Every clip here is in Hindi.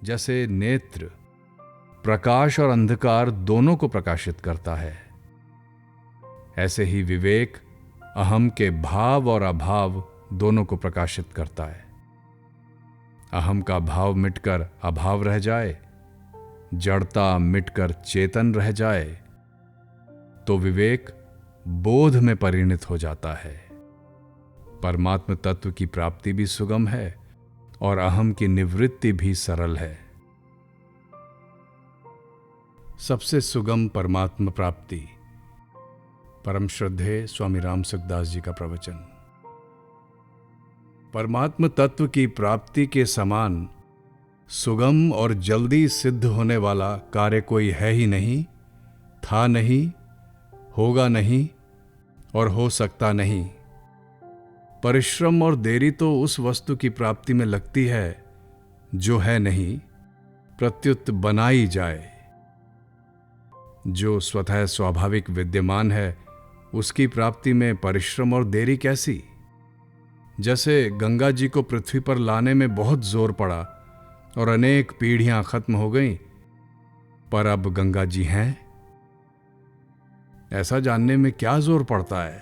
जैसे नेत्र प्रकाश और अंधकार दोनों को प्रकाशित करता है, ऐसे ही विवेक अहम के भाव और अभाव दोनों को प्रकाशित करता है। अहम का भाव मिटकर अभाव रह जाए, जड़ता मिटकर चेतन रह जाए, तो विवेक बोध में परिणत हो जाता है। परमात्म तत्व की प्राप्ति भी सुगम है और अहम की निवृत्ति भी सरल है। सबसे सुगम परमात्म प्राप्ति। परम श्रद्धेय स्वामी राम सुखदास जी का प्रवचन। परमात्म तत्व की प्राप्ति के समान सुगम और जल्दी सिद्ध होने वाला कार्य कोई है ही नहीं, था नहीं, होगा नहीं और हो सकता नहीं। परिश्रम और देरी तो उस वस्तु की प्राप्ति में लगती है जो है नहीं, प्रत्युत बनाई जाए। जो स्वतः स्वाभाविक विद्यमान है उसकी प्राप्ति में परिश्रम और देरी कैसी? जैसे गंगा जी को पृथ्वी पर लाने में बहुत जोर पड़ा और अनेक पीढ़ियां खत्म हो गईं, पर अब गंगा जी हैं। ऐसा जानने में क्या जोर पड़ता है,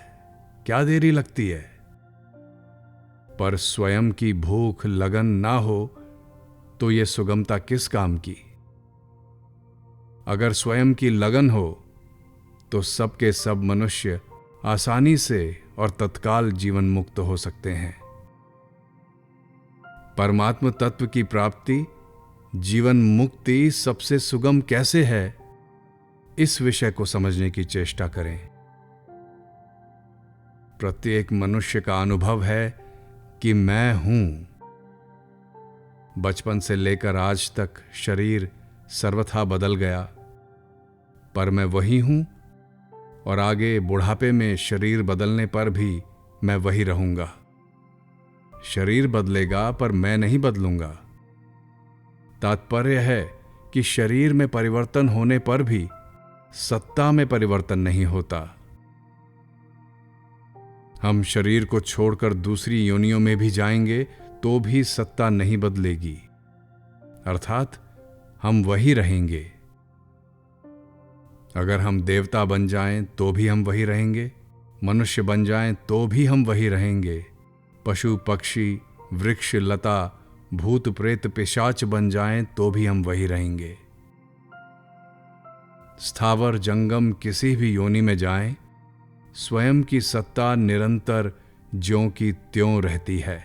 क्या देरी लगती है? पर स्वयं की भूख लगन ना हो तो ये सुगमता किस काम की? अगर स्वयं की लगन हो तो सबके सब मनुष्य आसानी से और तत्काल जीवन मुक्त हो सकते हैं। परमात्म तत्व की प्राप्ति, जीवन मुक्ति सबसे सुगम कैसे है, इस विषय को समझने की चेष्टा करें। प्रत्येक मनुष्य का अनुभव है कि मैं हूं। बचपन से लेकर आज तक शरीर सर्वथा बदल गया, पर मैं वही हूं और आगे बुढ़ापे में शरीर बदलने पर भी मैं वही रहूंगा। शरीर बदलेगा पर मैं नहीं बदलूंगा। तात्पर्य है कि शरीर में परिवर्तन होने पर भी सत्ता में परिवर्तन नहीं होता। हम शरीर को छोड़कर दूसरी योनियों में भी जाएंगे तो भी सत्ता नहीं बदलेगी, अर्थात हम वही रहेंगे। अगर हम देवता बन जाएं तो भी हम वही रहेंगे, मनुष्य बन जाएं तो भी हम वही रहेंगे, पशु पक्षी वृक्ष लता भूत प्रेत पिशाच बन जाएं तो भी हम वही रहेंगे। स्थावर जंगम किसी भी योनि में जाएं, स्वयं की सत्ता निरंतर ज्यों की त्यों रहती है।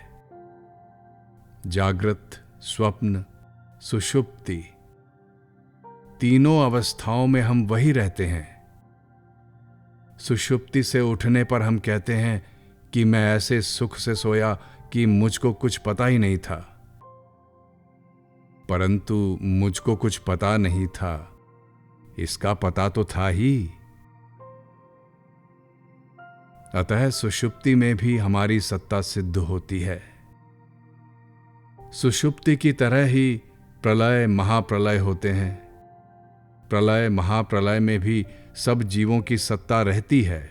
जागृत, स्वप्न, सुषुप्ति, तीनों अवस्थाओं में हम वही रहते हैं। सुषुप्ति से उठने पर हम कहते हैं कि मैं ऐसे सुख से सोया कि मुझको कुछ पता ही नहीं था, परंतु मुझको कुछ पता नहीं था, इसका पता तो था ही। अतः सुषुप्ति में भी हमारी सत्ता सिद्ध होती है। सुषुप्ति की तरह ही प्रलय महाप्रलय होते हैं। प्रलय महाप्रलय में भी सब जीवों की सत्ता रहती है।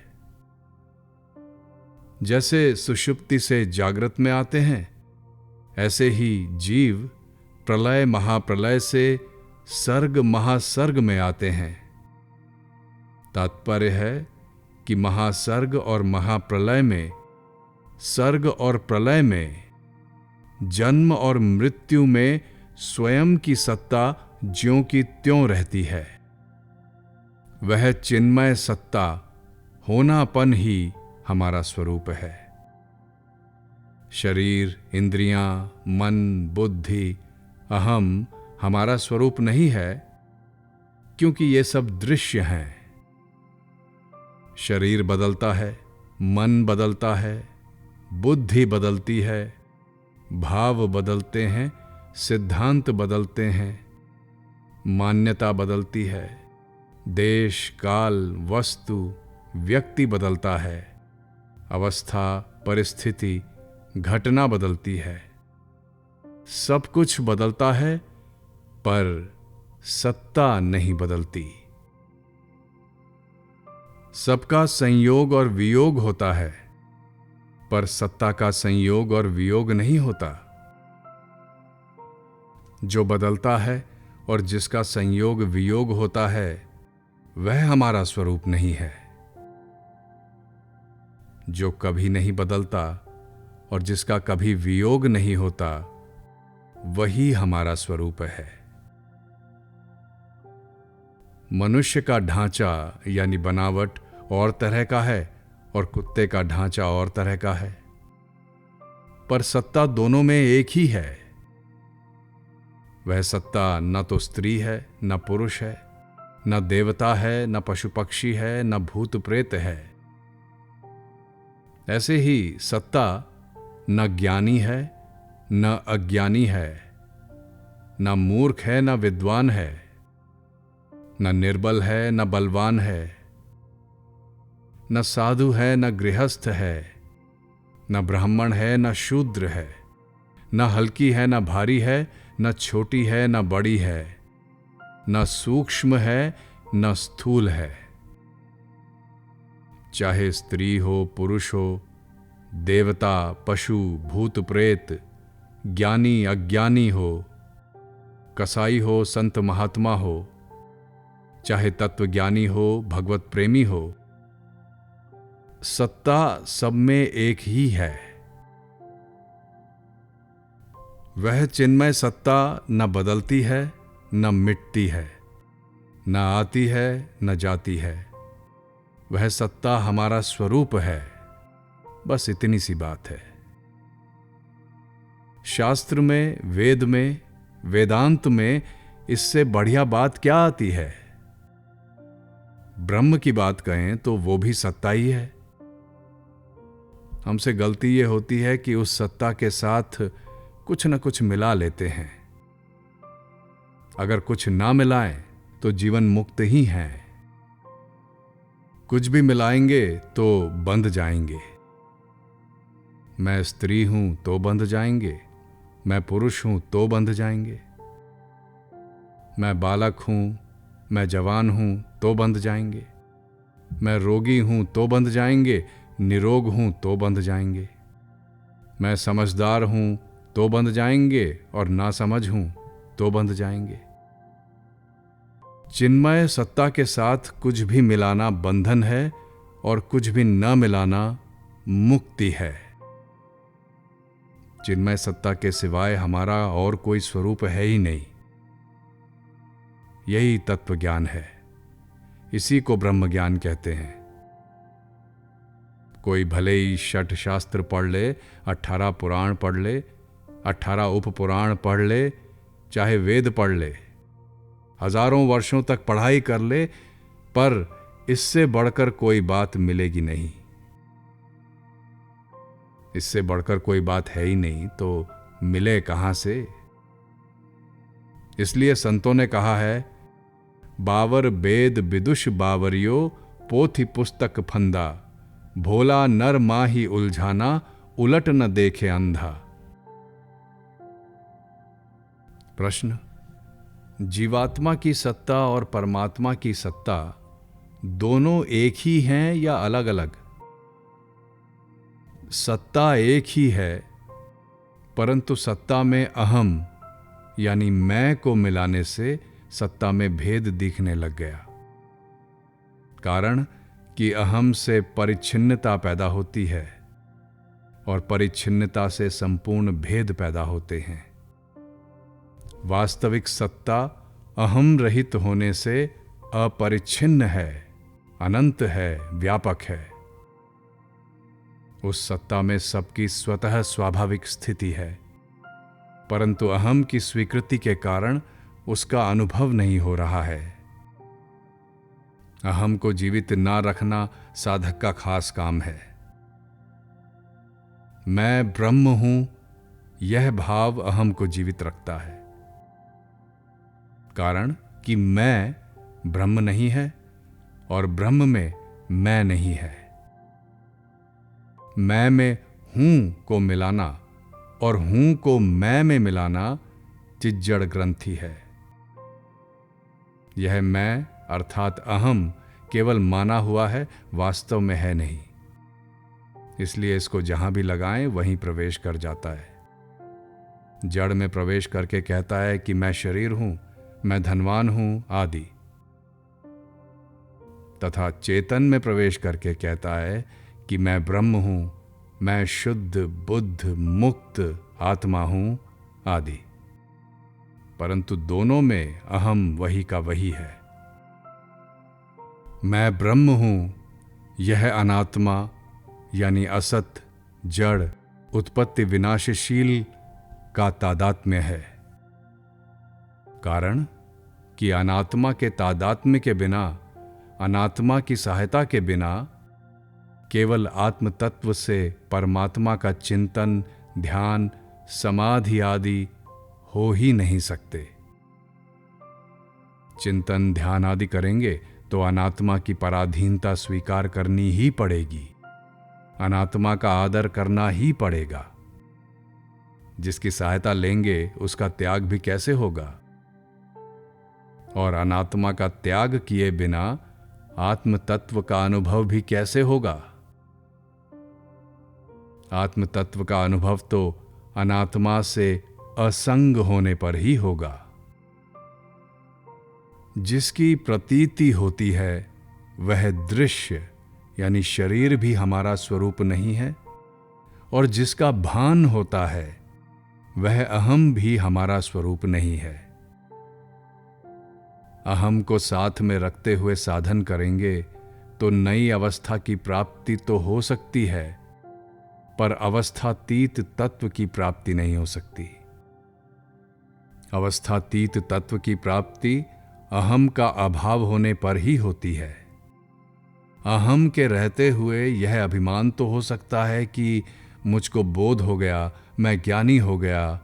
जैसे सुषुप्ति से जागृत में आते हैं, ऐसे ही जीव प्रलय महाप्रलय से सर्ग महासर्ग में आते हैं। तात्पर्य है कि महासर्ग और महाप्रलय में, सर्ग और प्रलय में, जन्म और मृत्यु में स्वयं की सत्ता ज्यों की त्यों रहती है। वह चिन्मय सत्ता, होनापन ही हमारा स्वरूप है। शरीर, इंद्रियां, मन, बुद्धि, अहम हमारा स्वरूप नहीं है, क्योंकि ये सब दृश्य हैं। शरीर बदलता है, मन बदलता है, बुद्धि बदलती है, भाव बदलते हैं, सिद्धांत बदलते हैं, मान्यता बदलती है, देश काल वस्तु व्यक्ति बदलता है, अवस्था परिस्थिति घटना बदलती है। सब कुछ बदलता है पर सत्ता नहीं बदलती। सबका संयोग और वियोग होता है, पर सत्ता का संयोग और वियोग नहीं होता। जो बदलता है और जिसका संयोग वियोग होता है वह हमारा स्वरूप नहीं है। जो कभी नहीं बदलता और जिसका कभी वियोग नहीं होता वही हमारा स्वरूप है। मनुष्य का ढांचा यानी बनावट और तरह का है और कुत्ते का ढांचा और तरह का है, पर सत्ता दोनों में एक ही है। वह सत्ता न तो स्त्री है न पुरुष है, न देवता है न पशु पक्षी है न भूत प्रेत है। ऐसे ही सत्ता न ज्ञानी है न अज्ञानी है, न मूर्ख है न विद्वान है, न निर्बल है न बलवान है, न साधु है न गृहस्थ है, न ब्राह्मण है न शूद्र है, न हल्की है न भारी है, न छोटी है न बड़ी है, न सूक्ष्म है न स्थूल है। चाहे स्त्री हो पुरुष हो, देवता पशु भूत प्रेत, ज्ञानी अज्ञानी हो, कसाई हो संत महात्मा हो, चाहे तत्वज्ञानी हो भगवत प्रेमी हो, सत्ता सब में एक ही है। वह चिन्मय सत्ता न बदलती है न मिटती है, न आती है न जाती है। वह सत्ता हमारा स्वरूप है, बस इतनी सी बात है। शास्त्र में, वेद में, वेदांत में इससे बढ़िया बात क्या आती है? ब्रह्म की बात कहें तो वो भी सत्ता ही है। हमसे गलती ये होती है कि उस सत्ता के साथ कुछ न कुछ मिला लेते हैं। अगर कुछ ना मिलाएं तो जीवन मुक्त ही है। कुछ भी मिलाएंगे तो बंध जाएंगे। मैं स्त्री हूं तो बंध जाएंगे, मैं पुरुष हूं तो बंध जाएंगे, मैं बालक हूं, मैं जवान हूं तो बंध जाएंगे, मैं रोगी हूं तो बंध जाएंगे, निरोग हूं तो बंध जाएंगे, मैं समझदार हूं तो बंध जाएंगे और नासमझ हूं तो बंध जाएंगे। चिन्मय सत्ता के साथ कुछ भी मिलाना बंधन है और कुछ भी न मिलाना मुक्ति है। चिन्मय सत्ता के सिवाय हमारा और कोई स्वरूप है ही नहीं। यही तत्व ज्ञान है, इसी को ब्रह्म ज्ञान कहते हैं। कोई भले ही 6 शास्त्र पढ़ ले, 18 पुराण पढ़ ले, 18 उपपुराण पढ़ ले, चाहे वेद पढ़ ले, हजारों वर्षों तक पढ़ाई कर ले, पर इससे बढ़कर कोई बात मिलेगी नहीं। इससे बढ़कर कोई बात है ही नहीं तो मिले कहां से? इसलिए संतों ने कहा है, बावर बेद विदुष बावरियो, पोथी पुस्तक फंदा, भोला नर माही उलझाना, उलट न देखे अंधा। प्रश्न: जीवात्मा की सत्ता और परमात्मा की सत्ता दोनों एक ही हैं या अलग अलग? सत्ता एक ही है, परंतु सत्ता में अहम यानी मैं को मिलाने से सत्ता में भेद दिखने लग गया। कारण कि अहम से परिच्छिन्नता पैदा होती है और परिच्छिन्नता से संपूर्ण भेद पैदा होते हैं। वास्तविक सत्ता अहम रहित होने से अपरिच्छिन्न है, अनंत है, व्यापक है। उस सत्ता में सबकी स्वतः स्वाभाविक स्थिति है, परंतु अहम की स्वीकृति के कारण उसका अनुभव नहीं हो रहा है। अहम को जीवित ना रखना साधक का खास काम है। मैं ब्रह्म हूं, यह भाव अहम को जीवित रखता है। कारण कि मैं ब्रह्म नहीं है और ब्रह्म में मैं नहीं है। मैं में हूं को मिलाना और हूं को मैं में मिलाना चिज्जड़ ग्रंथि है। यह मैं अर्थात अहम केवल माना हुआ है, वास्तव में है नहीं। इसलिए इसको जहां भी लगाएं वहीं प्रवेश कर जाता है। जड़ में प्रवेश करके कहता है कि मैं शरीर हूं, मैं धनवान हूं आदि, तथा चेतन में प्रवेश करके कहता है कि मैं ब्रह्म हूं, मैं शुद्ध बुद्ध मुक्त आत्मा हूं आदि। परंतु दोनों में अहम वही का वही है। मैं ब्रह्म हूं, यह अनात्मा यानी असत, जड़, उत्पत्ति विनाशशील का तादात्म्य है। कारण कि अनात्मा के तादात्म्य के बिना, अनात्मा की सहायता के बिना केवल आत्म तत्व से परमात्मा का चिंतन, ध्यान, समाधि आदि हो ही नहीं सकते। चिंतन ध्यान आदि करेंगे तो अनात्मा की पराधीनता स्वीकार करनी ही पड़ेगी, अनात्मा का आदर करना ही पड़ेगा। जिसकी सहायता लेंगे उसका त्याग भी कैसे होगा? और अनात्मा का त्याग किए बिना आत्म तत्व का अनुभव भी कैसे होगा? आत्म तत्व का अनुभव तो अनात्मा से असंग होने पर ही होगा। जिसकी प्रतीति होती है वह दृश्य यानी शरीर भी हमारा स्वरूप नहीं है, और जिसका भान होता है वह अहम भी हमारा स्वरूप नहीं है। अहम को साथ में रखते हुए साधन करेंगे तो नई अवस्था की प्राप्ति तो हो सकती है, पर अवस्थातीत तत्व की प्राप्ति नहीं हो सकती। अवस्थातीत तत्व की प्राप्ति अहम का अभाव होने पर ही होती है। अहम के रहते हुए यह अभिमान तो हो सकता है कि मुझको बोध हो गया, मैं ज्ञानी हो गया,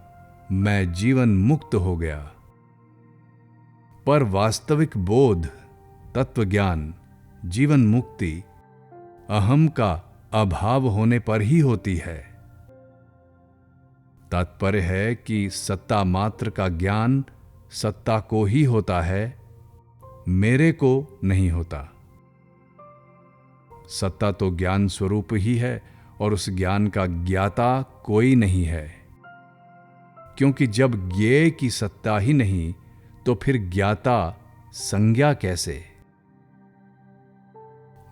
मैं जीवन मुक्त हो गया, पर वास्तविक बोध, तत्व ज्ञान, जीवन मुक्ति अहम का अभाव होने पर ही होती है। तात्पर्य है कि सत्ता मात्र का ज्ञान सत्ता को ही होता है, मेरे को नहीं होता। सत्ता तो ज्ञान स्वरूप ही है और उस ज्ञान का ज्ञाता कोई नहीं है, क्योंकि जब ज्ञेय की सत्ता ही नहीं तो फिर ज्ञाता संज्ञा कैसे?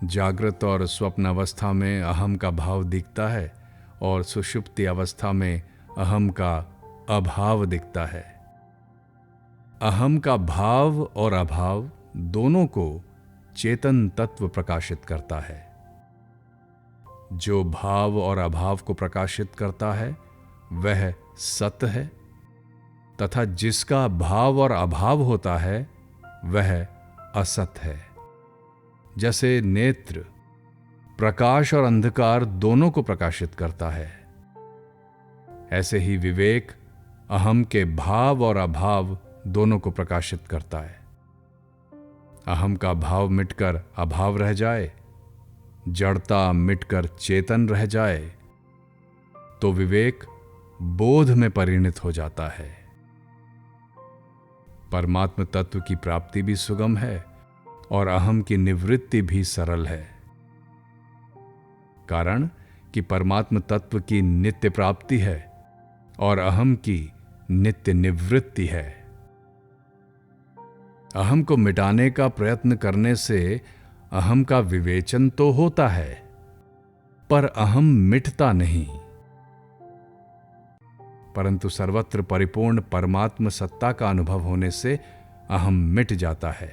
जागृत और स्वप्न अवस्था में अहम का भाव दिखता है और सुषुप्ति अवस्था में अहम का अभाव दिखता है। अहम का भाव और अभाव दोनों को चेतन तत्व प्रकाशित करता है। जो भाव और अभाव को प्रकाशित करता है वह सत है, तथा जिसका भाव और अभाव होता है वह असत है। जैसे नेत्र प्रकाश और अंधकार दोनों को प्रकाशित करता है, ऐसे ही विवेक अहम के भाव और अभाव दोनों को प्रकाशित करता है। अहम का भाव मिटकर अभाव रह जाए, जड़ता मिटकर चेतन रह जाए, तो विवेक बोध में परिणत हो जाता है। परमात्म तत्व की प्राप्ति भी सुगम है और अहम की निवृत्ति भी सरल है। कारण कि परमात्म तत्व की नित्य प्राप्ति है और अहम की नित्य निवृत्ति है। अहम को मिटाने का प्रयत्न करने से अहम का विवेचन तो होता है, पर अहम मिटता नहीं। परंतु सर्वत्र परिपूर्ण परमात्म सत्ता का अनुभव होने से अहम मिट जाता है।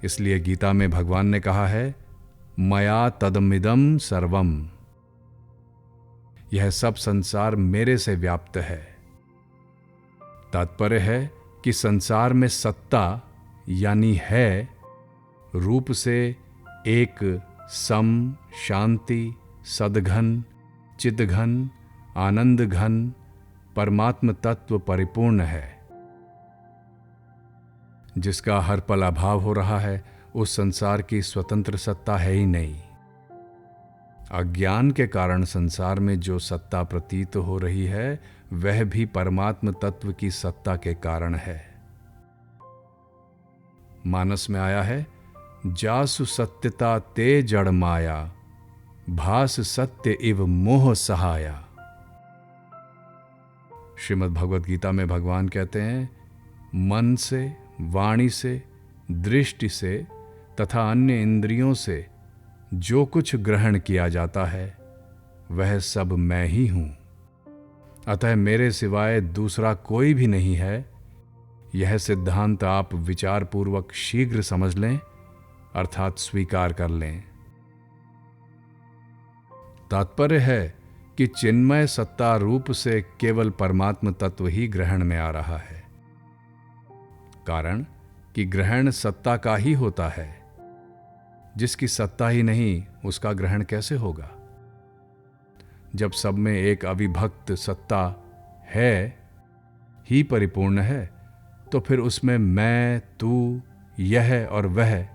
इसलिए गीता में भगवान ने कहा है, मया तदमिदं सर्वम, यह सब संसार मेरे से व्याप्त है। तात्पर्य है कि संसार में सत्ता यानी है रूप से एक सम, शांति, सद्घन, चिद्घन, आनंद घन परमात्म तत्व परिपूर्ण है। जिसका हर पल अभाव हो रहा है उस संसार की स्वतंत्र सत्ता है ही नहीं। अज्ञान के कारण संसार में जो सत्ता प्रतीत हो रही है वह भी परमात्म तत्व की सत्ता के कारण है। मानस में आया है, जासु सत्यता ते जड़ माया, भास सत्य इव मोह सहाया। श्रीमद् भगवद गीता में भगवान कहते हैं, मन से, वाणी से, दृष्टि से तथा अन्य इंद्रियों से जो कुछ ग्रहण किया जाता है वह सब मैं ही हूं। अतः मेरे सिवाय दूसरा कोई भी नहीं है। यह सिद्धांत आप विचारपूर्वक शीघ्र समझ लें, अर्थात स्वीकार कर लें। तात्पर्य है कि चिन्मय सत्ता रूप से केवल परमात्म तत्व ही ग्रहण में आ रहा है। कारण कि ग्रहण सत्ता का ही होता है। जिसकी सत्ता ही नहीं, उसका ग्रहण कैसे होगा? जब सब में एक अविभक्त सत्ता है ही परिपूर्ण है, तो फिर उसमें मैं, तू, यह और वह,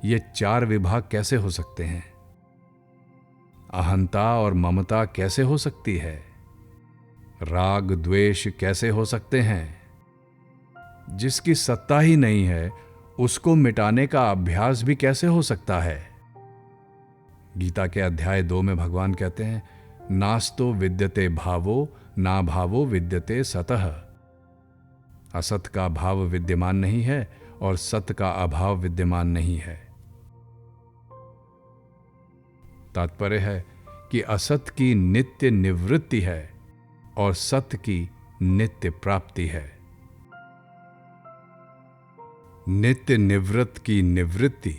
ये चार विभाग कैसे हो सकते हैं? अहंता और ममता कैसे हो सकती है? राग द्वेष कैसे हो सकते हैं? जिसकी सत्ता ही नहीं है, उसको मिटाने का अभ्यास भी कैसे हो सकता है? गीता के अध्याय 2 में भगवान कहते हैं, नास्तो विद्यते भावो ना भावो विद्यते सतः। असत का भाव विद्यमान नहीं है और सत का अभाव विद्यमान नहीं है। तात्पर्य है कि असत की नित्य निवृत्ति है और सत्य की नित्य प्राप्ति है। नित्य निवृत्त की निवृत्ति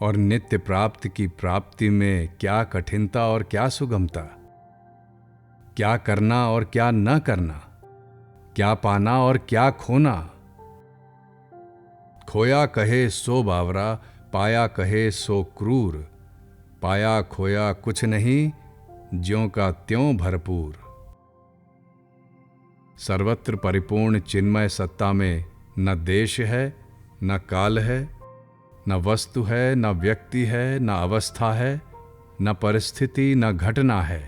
और नित्य प्राप्ति की प्राप्ति में क्या कठिनता और क्या सुगमता, क्या करना और क्या न करना, क्या पाना और क्या खोना। खोया कहे सो बावरा, पाया कहे सो क्रूर, पाया खोया कुछ नहीं, ज्यों का त्यों भरपूर। सर्वत्र परिपूर्ण चिन्मय सत्ता में न देश है, न काल है, न वस्तु है, न व्यक्ति है, न अवस्था है, न परिस्थिति, न घटना है।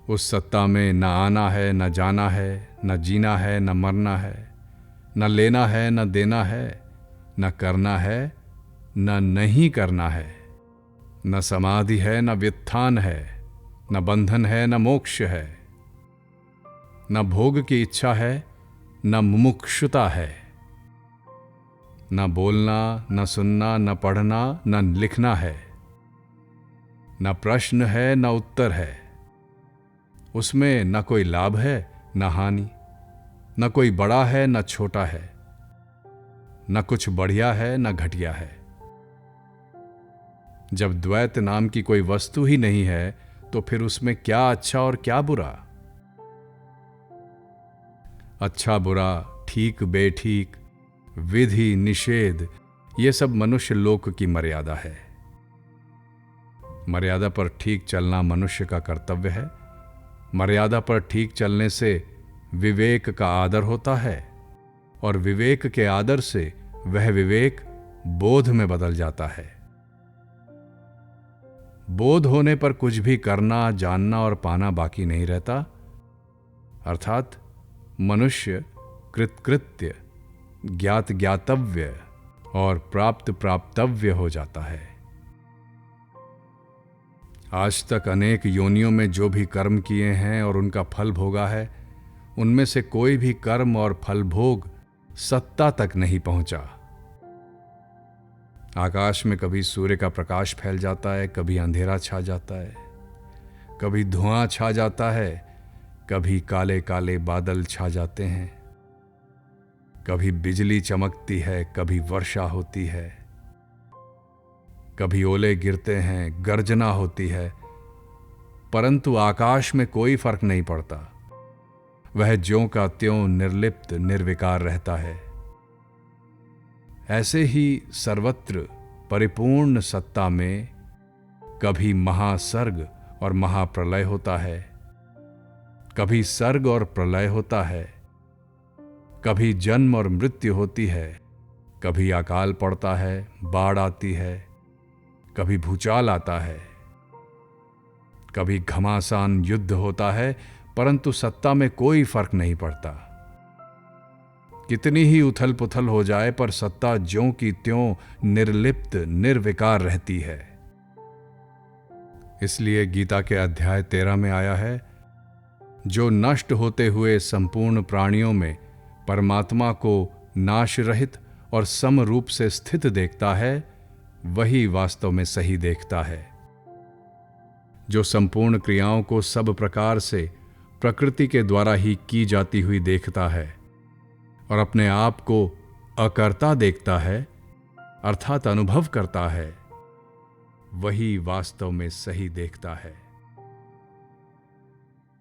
उस सत्ता में न आना है, न जाना है, न जीना है, न मरना है, न लेना है, न देना है, न करना है, न नहीं करना है, न समाधि है, न व्युत्थान है, न बंधन है, न मोक्ष है, न भोग की इच्छा है, न मुमुक्षुता है, न बोलना, न सुनना, न पढ़ना, न लिखना है, न प्रश्न है, न उत्तर है। उसमें न कोई लाभ है, न हानि, न कोई बड़ा है, न छोटा है, न कुछ बढ़िया है, न घटिया है। जब द्वैत नाम की कोई वस्तु ही नहीं है, तो फिर उसमें क्या अच्छा और क्या बुरा? अच्छा बुरा, ठीक बेठीक, विधि निषेध, ये सब मनुष्य लोक की मर्यादा है। मर्यादा पर ठीक चलना मनुष्य का कर्तव्य है। मर्यादा पर ठीक चलने से विवेक का आदर होता है और विवेक के आदर से वह विवेक बोध में बदल जाता है। बोध होने पर कुछ भी करना, जानना और पाना बाकी नहीं रहता, अर्थात मनुष्य कृतकृत्य, ज्ञात ज्ञातव्य और प्राप्त प्राप्तव्य हो जाता है। आज तक अनेक योनियों में जो भी कर्म किए हैं और उनका फल भोगा है, उनमें से कोई भी कर्म और फल भोग सत्ता तक नहीं पहुंचा। आकाश में कभी सूर्य का प्रकाश फैल जाता है, कभी अंधेरा छा जाता है, कभी धुआं छा जाता है, कभी काले काले बादल छा जाते हैं, कभी बिजली चमकती है, कभी वर्षा होती है, कभी ओले गिरते हैं, गर्जना होती है, परंतु आकाश में कोई फर्क नहीं पड़ता। वह ज्यों का त्यों निर्लिप्त निर्विकार रहता है। ऐसे ही सर्वत्र परिपूर्ण सत्ता में कभी महासर्ग और महाप्रलय होता है, कभी सर्ग और प्रलय होता है, कभी जन्म और मृत्यु होती है, कभी अकाल पड़ता है, बाढ़ आती है, कभी भूचाल आता है, कभी घमासान युद्ध होता है, परंतु सत्ता में कोई फर्क नहीं पड़ता। कितनी ही उथल पुथल हो जाए, पर सत्ता ज्यों की त्यों निर्लिप्त निर्विकार रहती है। इसलिए गीता के अध्याय 13 में आया है, जो नष्ट होते हुए संपूर्ण प्राणियों में परमात्मा को नाश रहित और सम रूप से स्थित देखता है, वही वास्तव में सही देखता है। जो संपूर्ण क्रियाओं को सब प्रकार से प्रकृति के द्वारा ही की जाती हुई देखता है और अपने आप को अकर्ता देखता है, अर्थात अनुभव करता है, वही वास्तव में सही देखता है।